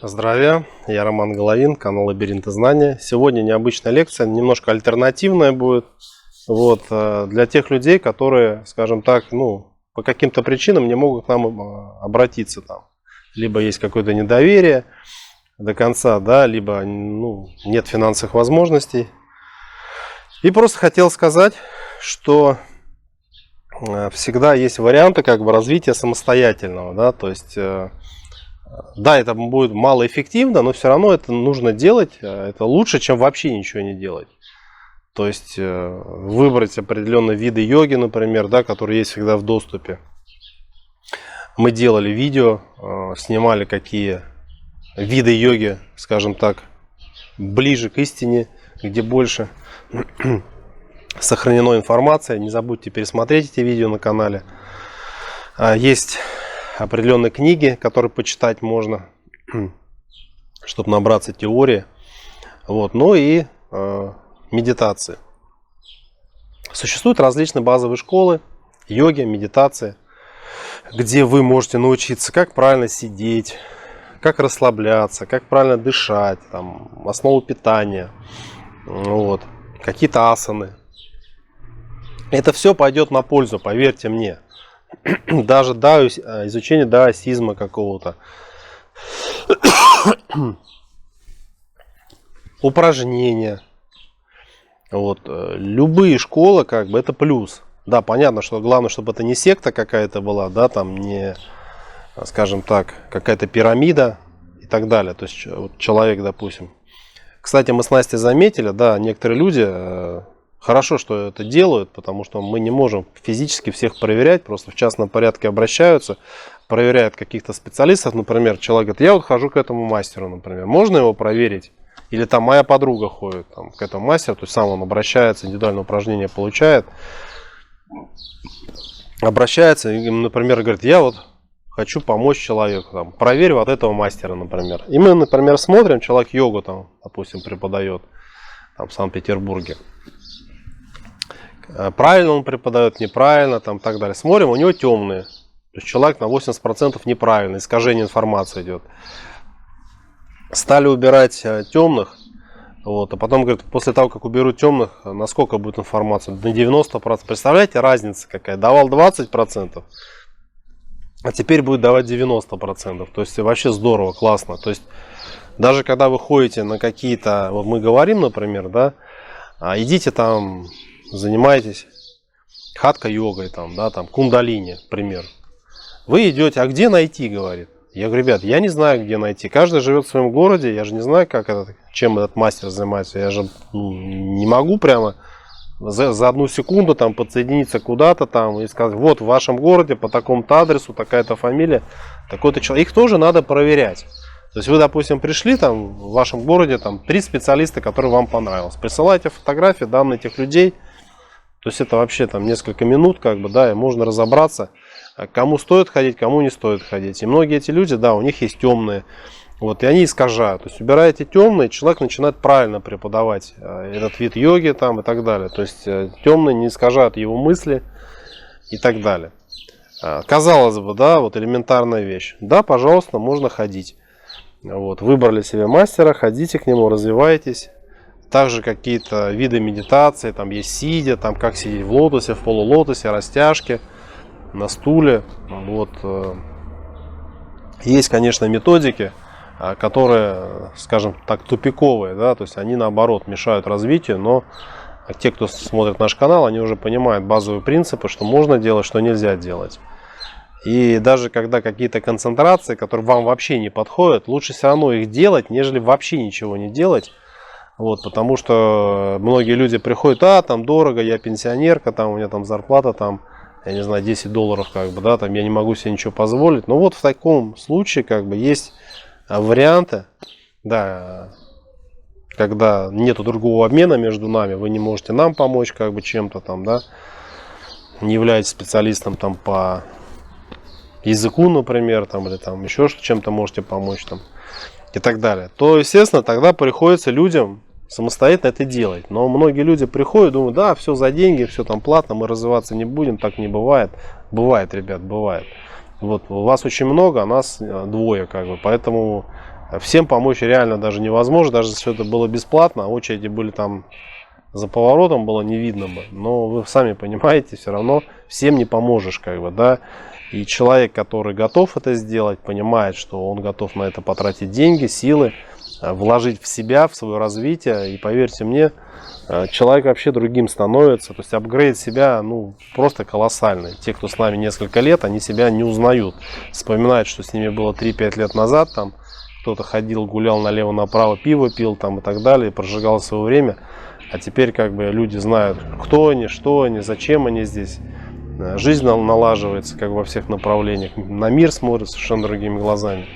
Здравия, я Роман Головин, канал Лабиринты Знания. Сегодня необычная лекция, немножко альтернативная будет. Для тех людей, которые, скажем так, по каким-то причинам не могут к нам обратиться. Либо есть какое-то недоверие до конца, да, либо нет финансовых возможностей. И просто хотел сказать, что всегда есть варианты развития самостоятельного, да, то есть... Да, это будет малоэффективно, но все равно это нужно делать. Это лучше, чем вообще ничего не делать. То есть выбрать определенные виды йоги, например, да, которые есть всегда в доступе. Мы делали видео, снимали какие виды йоги, скажем так, ближе к истине, где больше сохранена информация. Не забудьте пересмотреть эти видео на канале. Есть определенные книги, которые почитать можно, чтобы набраться теории. Ну и медитации. Существуют различные базовые школы йоги, медитации, где вы можете научиться, как правильно сидеть, как расслабляться, как правильно дышать, основу питания, какие-то асаны. Это все пойдет на пользу, поверьте мне. Даже изучение даосизма какого-то, упражнения, любые школы, это плюс. Да, понятно, что главное, чтобы это не секта какая-то была, да, не, скажем так, какая-то пирамида и так далее. То есть человек, допустим. Кстати, мы с Настей заметили, да, некоторые люди хорошо, что это делают, потому что мы не можем физически всех проверять, просто в частном порядке обращаются, проверяют каких-то специалистов, например, человек говорит, я хожу к этому мастеру, например, можно его проверить? Или моя подруга ходит к этому мастеру, то есть сам он обращается, индивидуальное упражнение получает, обращается и, например, говорит, я хочу помочь человеку, проверь этого мастера, например. И мы, например, смотрим, человек йогу допустим, преподает в Санкт-Петербурге. Правильно он преподает, неправильно, так далее. Смотрим, у него темные. То есть человек на 80% неправильно, искажение информации идет. Стали убирать темных, а потом, говорит, после того, как уберут темных, насколько будет информация? На 90%. Представляете, разница какая? Давал 20%, а теперь будет давать 90%. То есть вообще здорово, классно. То есть даже когда вы ходите на какие-то, мы говорим, например, да, идите занимаетесь хатха-йогой, кундалини, к примеру. Вы идете, а где найти, говорит. Я говорю, ребят, я не знаю, где найти. Каждый живет в своем городе, я же не знаю, чем этот мастер занимается. Я же не могу прямо за одну секунду подсоединиться куда-то и сказать, вот в вашем городе по такому-то адресу, такая-то фамилия, такой-то человек. Их тоже надо проверять. То есть вы, допустим, пришли в вашем городе 3 специалиста, которые вам понравилось. Присылайте фотографии, данные этих людей. То есть это вообще несколько минут, и можно разобраться, кому стоит ходить, кому не стоит ходить. И многие эти люди, да, у них есть темные, и они искажают. То есть убираете темные, человек начинает правильно преподавать этот вид йоги и так далее. То есть темные не искажают его мысли и так далее. Казалось бы, да, элементарная вещь. Да, пожалуйста, можно ходить. Выбрали себе мастера, ходите к нему, развивайтесь. Также какие-то виды медитации, есть сидя, как сидеть в лотосе, в полулотосе, растяжки, на стуле. Есть, конечно, методики, которые, скажем так, тупиковые, да, то есть они наоборот мешают развитию, но те, кто смотрит наш канал, они уже понимают базовые принципы, что можно делать, что нельзя делать. И даже когда какие-то концентрации, которые вам вообще не подходят, лучше все равно их делать, нежели вообще ничего не делать. Потому что многие люди приходят, дорого, я пенсионерка, у меня зарплата, я не знаю, $10, я не могу себе ничего позволить. Но в таком случае, есть варианты, да, когда нету другого обмена между нами, вы не можете нам помочь, чем-то да, не являетесь специалистом по языку, например, или еще чем-то можете помочь, и так далее, то, естественно, тогда приходится людям самостоятельно это делать. Но многие люди приходят, думают, да, все за деньги, все платно, мы развиваться не будем, так не бывает. Бывает, ребят, бывает. У вас очень много, а нас двое, поэтому Всем помочь реально даже невозможно, даже если это было бесплатно, а очереди были там за поворотом, было не видно бы. Но вы сами понимаете, все равно всем не поможешь, как бы, да. И человек, который готов это сделать, понимает, что он готов на это потратить деньги, силы, вложить в себя, в свое развитие. И поверьте мне, человек вообще другим становится. То есть апгрейд себя, ну, просто колоссальный. Те, кто с нами несколько лет, они себя не узнают. Вспоминают, что с ними было 3-5 лет назад, там кто-то ходил, гулял налево-направо, пиво пил там и так далее, и прожигал свое время. А теперь как бы люди знают, кто они, что они, зачем они здесь. Жизнь налаживается как во всех направлениях. На мир смотрят совершенно другими глазами.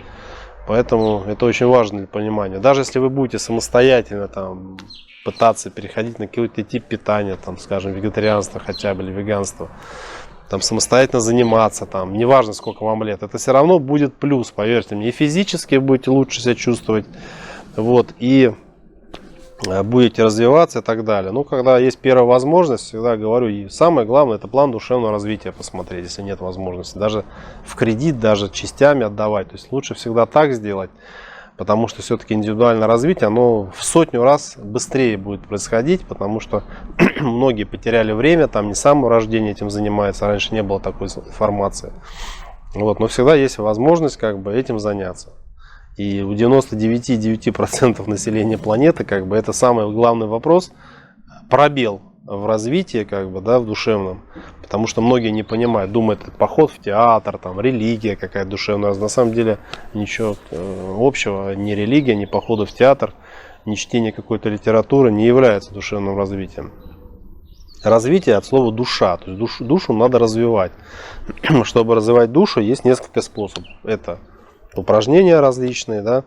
Поэтому это очень важно для понимания. Даже если вы будете самостоятельно там пытаться переходить на какой-то тип питания, там, скажем, вегетарианство хотя бы или веганство, там, самостоятельно заниматься, там, неважно сколько вам лет, это все равно будет плюс, поверьте мне. И физически будете лучше себя чувствовать, вот, и будете развиваться и так далее. Ну, когда есть первая возможность, всегда говорю, и самое главное, это план душевного развития посмотреть, если нет возможности. Даже в кредит, даже частями отдавать. То есть лучше всегда так сделать, потому что все-таки индивидуальное развитие, оно в 100 раз быстрее будет происходить, потому что многие потеряли время, там не с самого рождения этим занимается, раньше не было такой информации. Вот, но всегда есть возможность как бы этим заняться. И у 99,9% населения планеты как бы это самый главный вопрос, пробел в развитии, как бы, да, в душевном. Потому что многие не понимают, думают, это поход в театр, там, религия какая-то душевная. На самом деле ничего общего, ни религия, ни походы в театр, ни чтение какой-то литературы не является душевным развитием. Развитие от слова душа, то есть душу надо развивать. Чтобы развивать душу, есть несколько способов. Это упражнения различные, да,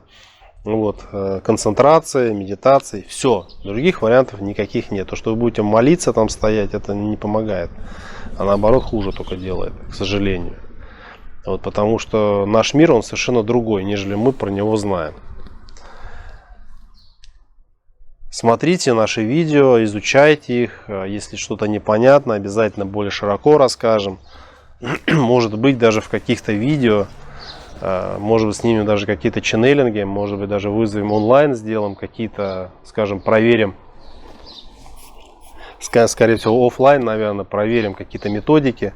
вот, концентрация, медитация, все. Других вариантов никаких нет. То, что вы будете молиться, там стоять, это не помогает. А наоборот, хуже только делает, к сожалению. Вот, потому что наш мир, он совершенно другой, нежели мы про него знаем. Смотрите наши видео, изучайте их. Если что-то непонятно, обязательно более широко расскажем. Может быть, даже в каких-то видео, может быть, снимем даже какие-то ченнелинги, может быть, даже вызовем онлайн, сделаем какие-то, скажем, проверим, скорее всего, офлайн, наверное, проверим какие-то методики,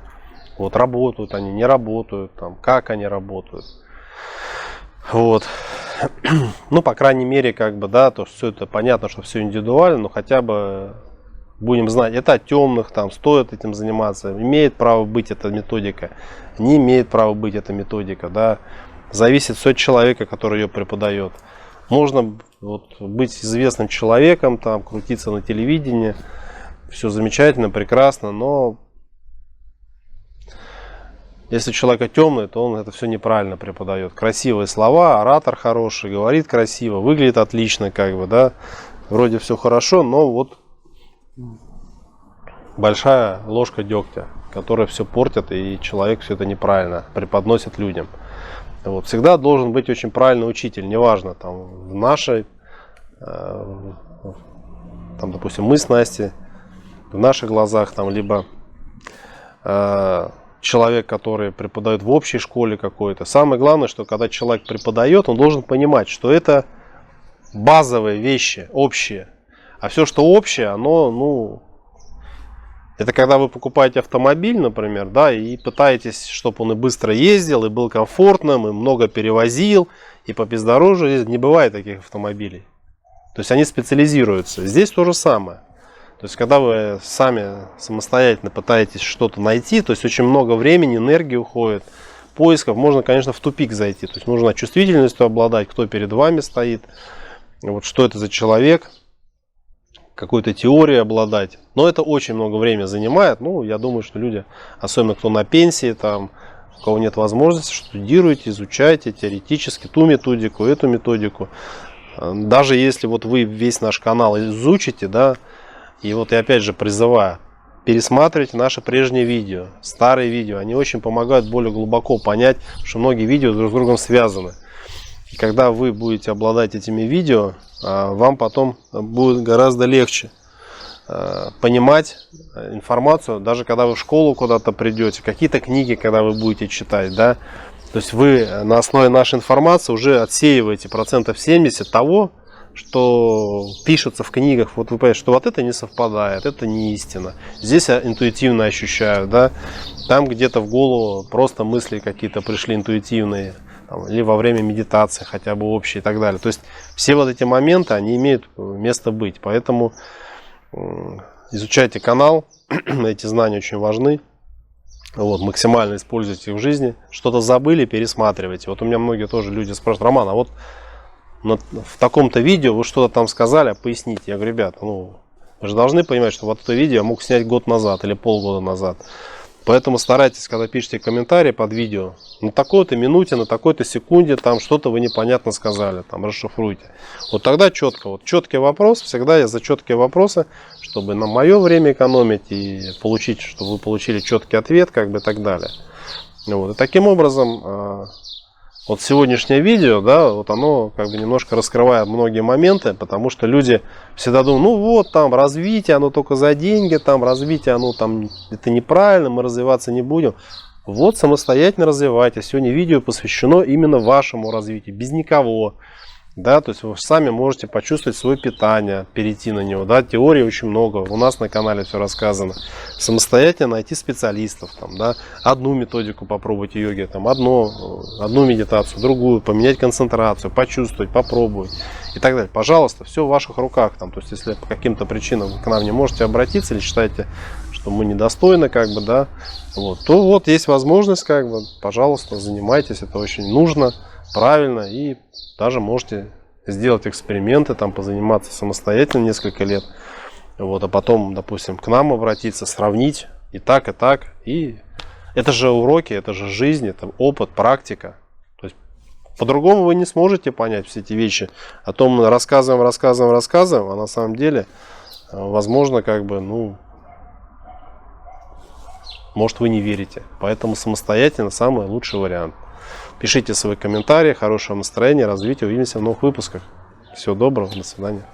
вот, работают они, не работают, там, как они работают, вот, ну, по крайней мере, как бы, да, то все это понятно, что все индивидуально, но хотя бы будем знать, это от темных, там, стоит этим заниматься, имеет право быть эта методика, не имеет права быть эта методика, да, зависит все от человека, который ее преподает. Можно вот быть известным человеком, там, крутиться на телевидении, все замечательно, прекрасно, но если человек темный, то он это все неправильно преподает. Красивые слова, оратор хороший, говорит красиво, выглядит отлично, как бы, да, вроде все хорошо, но вот большая ложка дегтя, которая все портит, и человек все это неправильно преподносит людям. Вот. Всегда должен быть очень правильный учитель, неважно, там, в нашей, там, допустим, мы с Настей, в наших глазах, там, либо человек, который преподает в общей школе какой-то. Самое главное, что когда человек преподает, он должен понимать, что это базовые вещи, общие. А все, что общее, оно, ну, это когда вы покупаете автомобиль, например, да, и пытаетесь, чтобы он и быстро ездил, и был комфортным, и много перевозил, и по бездорожью. Не бывает таких автомобилей. То есть они специализируются. Здесь то же самое. То есть когда вы сами самостоятельно пытаетесь что-то найти, то есть очень много времени, энергии уходит, поисков, можно, конечно, в тупик зайти. То есть нужно чувствительностью обладать, кто перед вами стоит, вот, что это за человек, какой-то теорией обладать. Но это очень много времени занимает. Ну, я думаю, что люди, особенно кто на пенсии, там, у кого нет возможности, штудируйте, изучайте теоретически ту методику, эту методику. Даже если вот вы весь наш канал изучите, да, и вот я опять же призываю, пересматривайте наши прежние видео, старые видео. Они очень помогают более глубоко понять, что многие видео друг с другом связаны. И когда вы будете обладать этими видео, вам потом будет гораздо легче понимать информацию, даже когда вы в школу куда-то придете, какие-то книги, когда вы будете читать, да, То есть вы на основе нашей информации уже отсеиваете 70% того, что пишется в книгах. Вот вы понимаете, что вот это не совпадает, это не истина. Здесь я интуитивно ощущаю, да. Там где-то в голову просто мысли какие-то пришли интуитивные, там, или во время медитации хотя бы общие и так далее. То есть все вот эти моменты, они имеют место быть. Поэтому изучайте канал, эти знания очень важны. Вот, максимально используйте их в жизни. Что-то забыли, пересматривайте. Вот у меня многие тоже люди спрашивают: Роман, а вот в таком-то видео вы что-то там сказали, поясните. Я говорю: ребята, ну вы же должны понимать, что вот это видео я мог снять год назад или полгода назад. Поэтому старайтесь, когда пишете комментарии под видео, на такой-то минуте, на такой-то секунде там что-то вы непонятно сказали, там расшифруйте. Вот тогда четко, вот четкий вопрос, всегда я за четкие вопросы, чтобы на мое время экономить и получить, чтобы вы получили четкий ответ, как бы, и так далее. Вот. И таким образом, вот сегодняшнее видео, да, вот оно как бы немножко раскрывает многие моменты, потому что люди всегда думают: ну вот там развитие, оно только за деньги, там развитие, оно там, это неправильно, мы развиваться не будем. Вот самостоятельно развивайтесь. Сегодня видео посвящено именно вашему развитию, без никого. Да, то есть вы сами можете почувствовать свое питание, перейти на него. Да, теории очень много, у нас на канале все рассказано. Самостоятельно найти специалистов, там, да, одну методику попробовать йоги, там, одну медитацию, другую, поменять концентрацию, почувствовать, попробовать и так далее. Пожалуйста, все в ваших руках. Там, то есть, если по каким-то причинам вы к нам не можете обратиться или считаете, что мы недостойны, как бы, да, вот, то вот есть возможность, как бы, пожалуйста, занимайтесь, это очень нужно, правильно, и даже можете сделать эксперименты, там, позаниматься самостоятельно несколько лет, вот, а потом, допустим, к нам обратиться, сравнить и так, и так. И это же уроки, это же жизнь, это опыт, практика. То есть по-другому вы не сможете понять все эти вещи. О том мы рассказываем, а на самом деле, возможно, как бы, ну, может, вы не верите. Поэтому самостоятельно самый лучший вариант. Пишите свои комментарии, хорошего настроения, развития. Увидимся в новых выпусках. Всего доброго, до свидания.